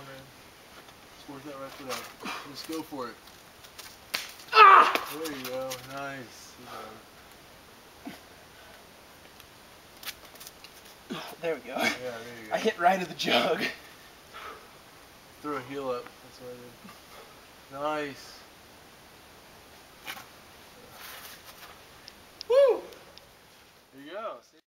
man. Just work that right foot out. Just go for it. Ah! There you go. Nice. There we go. Yeah, there you go. I hit right at the jug. Throw a heel up. That's what I did. Nice. Woo! There you go.